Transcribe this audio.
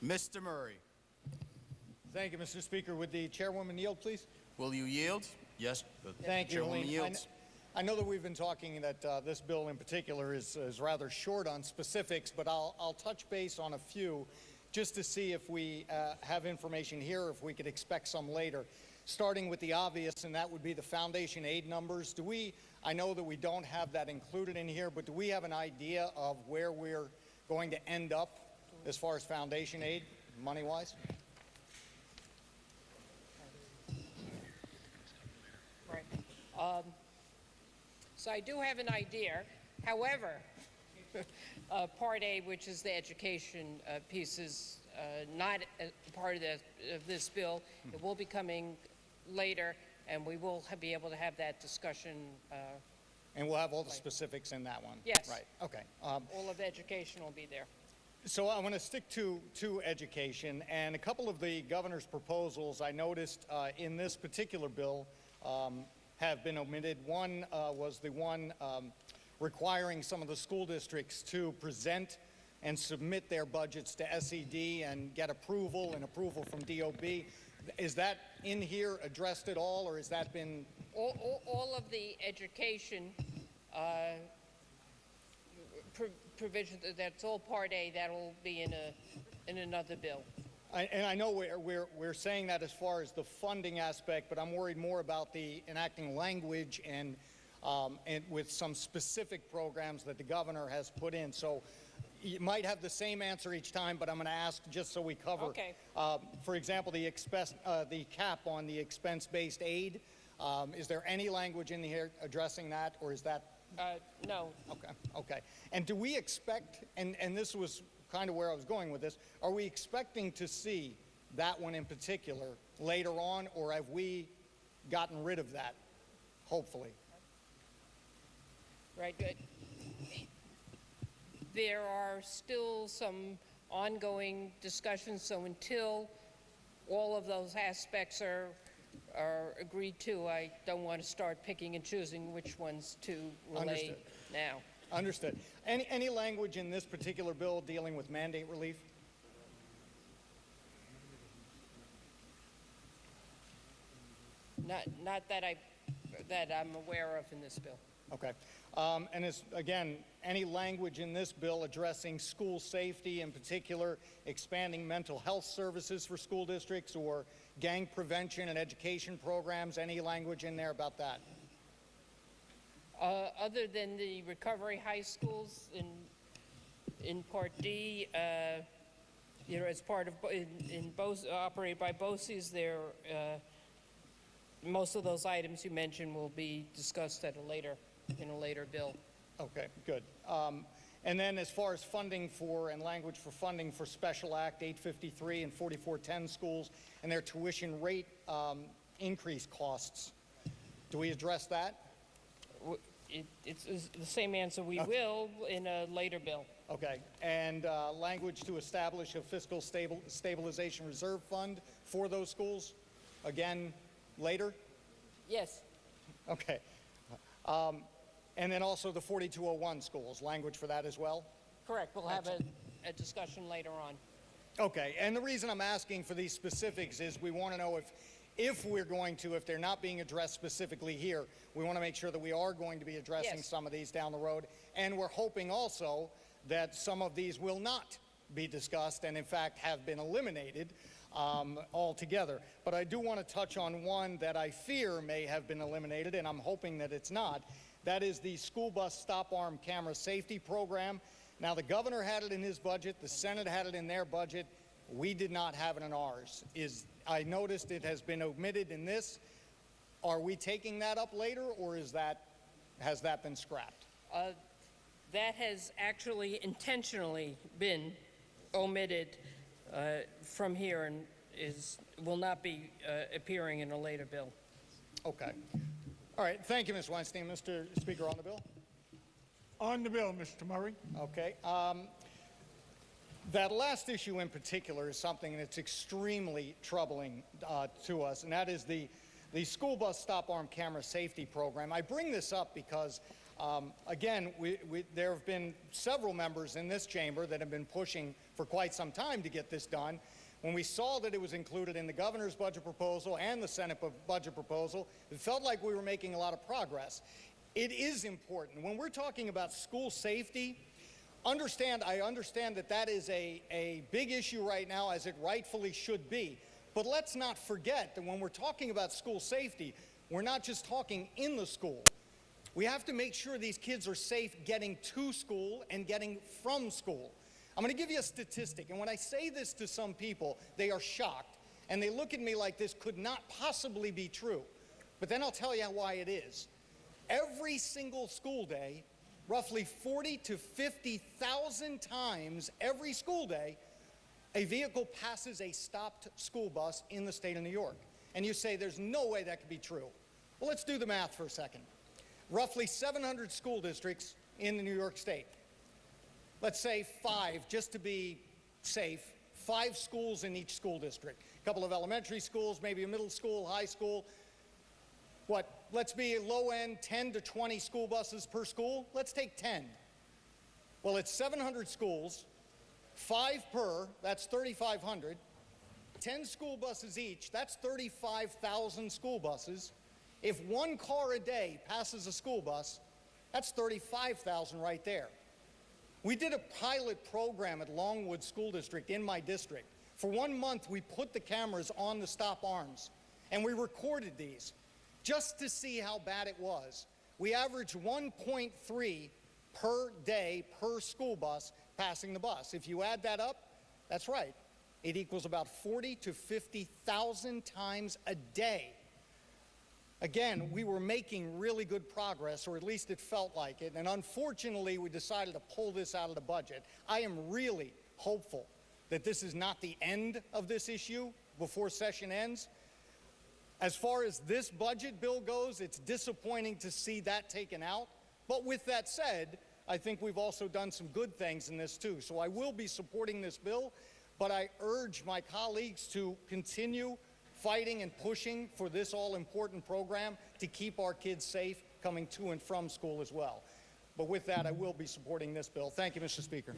Mr. Murray, Thank you, Mr. Speaker. Would the chairwoman yield, please? will you yield? Yes, the Thank you, chairwoman Helene. yields. I know that we've been talking that this bill in particular is rather short on specifics, but I'll touch base on a few just to see if we have information here or if we could expect some later. Starting with the obvious, and that would be the foundation aid numbers. I know that we don't have that included in here, but do we have an idea of where we're going to end up as far as foundation aid, money-wise? Right. So I do have an idea. However, Part A, which is the education piece, is not a part of this bill. It will be coming later, and we will be able to have that discussion. And we'll have all the specifics in that one? Yes. Right, okay. All of education will be there. So I want to stick to education, and a couple of the governor's proposals I noticed in this particular bill have been omitted. One was the one requiring some of the school districts to present and submit their budgets to SED and get approval from DOB. Is that in here addressed at all, or has that been? All of the education provision, that's all Part A. That'll be in another bill. And I know we're saying that as far as the funding aspect, but I'm worried more about the enacting language and with some specific programs that the governor has put in. So you might have the same answer each time, but I'm going to ask just so we cover. Okay. For example, the cap on the expense-based aid. Is there any language in here addressing that, or is that? No. Okay. And do we expect, and this was kind of where I was going with this, are we expecting to see that one in particular later on, or have we gotten rid of that, hopefully? Right, good. There are still some ongoing discussions, so until all of those aspects are agreed to, I don't want to start picking and choosing which ones to relay Understood. now. Understood. Any language in this particular bill dealing with mandate relief? Not that I'm aware of in this bill. Okay. And again, any language in this bill addressing school safety, in particular expanding mental health services for school districts or gang prevention and education programs, any language in there about that? Other than the recovery high schools in Part D, as part of operated by BOCES, most of those items you mentioned will be discussed in a later bill. Okay, good. And then as far as funding for and language for funding for Special Act 853 and 4410 schools and their tuition rate increase costs, do we address that? It's the same answer. We will in a later bill. Okay. And language to establish a fiscal stabilization reserve fund for those schools, again, later? Yes. Okay. And then also the 4201 schools, language for that as well? Correct. We'll have a discussion later on. Okay. And the reason I'm asking for these specifics is we want to know if they're not being addressed specifically here, we want to make sure that we are going to be addressing some of these down the road. And we're hoping also that some of these will not be discussed and in fact have been eliminated altogether. But I do want to touch on one that I fear may have been eliminated, and I'm hoping that it's not. That is the school bus stop arm camera safety program. Now, the governor had it in his budget. The Senate had it in their budget. We did not have it in ours. I noticed it has been omitted in this. Are we taking that up later, or has that been scrapped? That has actually intentionally been omitted from here and will not be appearing in a later bill. Okay. All right. Thank you, Ms. Weinstein. Mr. Speaker, on the bill? On the bill, Mr. Murray. Okay. That last issue in particular is something that's extremely troubling to us, and that is the school bus stop arm camera safety program. I bring this up because Again, there have been several members in this chamber that have been pushing for quite some time to get this done. When we saw that it was included in the governor's budget proposal and the Senate budget proposal, it felt like we were making a lot of progress. It is important. When we're talking about school safety, I understand that that is a big issue right now, as it rightfully should be. But let's not forget that when we're talking about school safety, we're not just talking in the school. We have to make sure these kids are safe getting to school and getting from school. I'm going to give you a statistic, and when I say this to some people, they are shocked, and they look at me like this could not possibly be true. But then I'll tell you why it is. Every single school day, roughly 40 to 50,000 times every school day, a vehicle passes a stopped school bus in the state of New York. And you say, there's no way that could be true. Well, let's do the math for a second. Roughly 700 school districts in the New York State. Let's say 5, just to be safe, 5 schools in each school district. A couple of elementary schools, maybe a middle school, high school. Let's be low end, 10 to 20 school buses per school. Let's take 10. Well, it's 700 schools, 5 per, that's 3,500. 10 school buses each, that's 35,000 school buses. If 1 car a day passes a school bus, that's 35,000 right there. We did a pilot program at Longwood School District in my district. For 1 month, we put the cameras on the stop arms, and we recorded these just to see how bad it was. We averaged 1.3 per day per school bus passing the bus. If you add that up, that's right. It equals about 40 to 50,000 times a day. Again, we were making really good progress, or at least it felt like it, and unfortunately we decided to pull this out of the budget. I am really hopeful that this is not the end of this issue before session ends. As far as this budget bill goes, it's disappointing to see that taken out. But with that said, I think we've also done some good things in this too. So I will be supporting this bill, but I urge my colleagues to continue fighting and pushing for this all-important program to keep our kids safe coming to and from school as well. But with that, I will be supporting this bill. Thank you, Mr. Speaker.